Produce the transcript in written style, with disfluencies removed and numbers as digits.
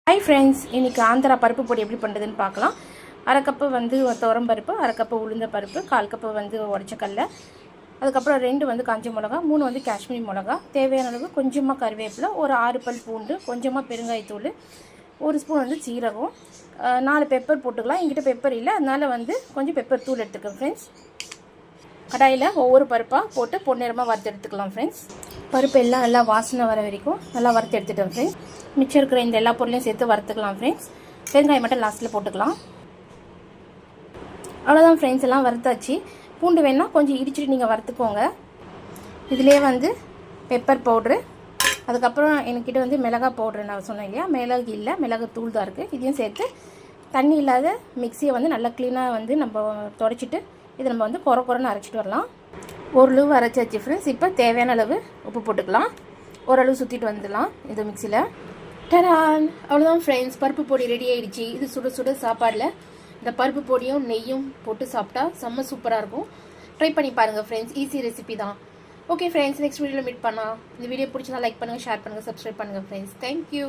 Hi friends, இன்றைக்கி ஆந்திரா பருப்பு பொடி எப்படி பண்ணுறதுன்னு பார்க்கலாம். அரை கப்பு வந்து துவரம் பருப்பு, அரை கப்பு உளுந்த பருப்பு, 1/4 கப்பு வந்து உடச்சக்கல்ல, அதுக்கப்புறம் 2 காஞ்ச மிளகா, 3 காஷ்மீரி மிளகா, தேவையான அளவு கொஞ்சமாக கருவேப்பிலை, ஒரு 6 பல் பூண்டு, கொஞ்சமாக பெருங்காயத்தூள், 1 ஸ்பூன் வந்து சீரகம், 4 பெப்பர் போட்டுக்கலாம். என்கிட்ட பெப்பர் இல்லை, அதனால் கொஞ்சம் பெப்பர் தூள் எடுத்துக்கோங்க ஃப்ரெண்ட்ஸ். கடாயில் ஒவ்வொரு பருப்பாக போட்டு பொன்னிறமாக வறுத்து எடுத்துக்கலாம் ஃப்ரெண்ட்ஸ். பருப்பு எல்லாம் நல்லா வாசனை வர வரைக்கும் நல்லா வறுத்து எடுத்துட்டோம் ஃப்ரெண்ட்ஸ். மிச்சம் இருக்கிற இந்த எல்லா பொருளையும் சேர்த்து வறுத்துக்கலாம் ஃப்ரெண்ட்ஸ். வெங்காயம் மட்டும் லாஸ்ட்டில் போட்டுக்கலாம். அவ்வளோதான் ஃப்ரெண்ட்ஸ், எல்லாம் வறுத்தாச்சு. பூண்டு வேணால் கொஞ்சம் இடிச்சிட்டு நீங்கள் வறுத்துக்கோங்க. இதிலே வந்து பெப்பர் பவுட்ரு, அதுக்கப்புறம் என்கிட்ட வந்து மிளகாய் பவுட்ரு நான் சொன்னேன் இல்லையா, மிளகு இல்லை, மிளகு தூள் தான் இருக்குது. இதையும் சேர்த்து தண்ணி இல்லாத மிக்சியை வந்து நல்லா க்ளீனாக வந்து நம்ம துடைச்சிட்டு இதை நம்ம வந்து குறைன்னு அரைச்சிட்டு வரலாம். ஓரளவு அரைச்சாச்சு ஃப்ரெண்ட்ஸ். இப்போ தேவையான அளவு உப்பு போட்டுக்கலாம். ஓரளவு சுற்றிட்டு வந்துடலாம் இந்த மிக்சியில். டடான், அவ்வளோதான் ஃப்ரெண்ட்ஸ், பருப்பு பொடி ரெடி ஆகிடுச்சு. இது சுட சுட சாப்பாடில் இந்த பருப்பு பொடியும் நெய்யும் போட்டு சாப்பிட்டா செம்ம சூப்பராக இருக்கும். ட்ரை பண்ணி பாருங்கள் ஃப்ரெண்ட்ஸ், ஈஸி ரெசிபி தான். ஓகே ஃப்ரெண்ட்ஸ், நெக்ஸ்ட் வீடியோவில் மீட் பண்ணலாம். இந்த வீடியோ பிடிச்சதா லைக் பண்ணுங்கள், ஷேர் பண்ணுங்கள், சப்ஸ்கிரைப் பண்ணுங்கள் ஃப்ரெண்ட்ஸ். தேங்க்யூ.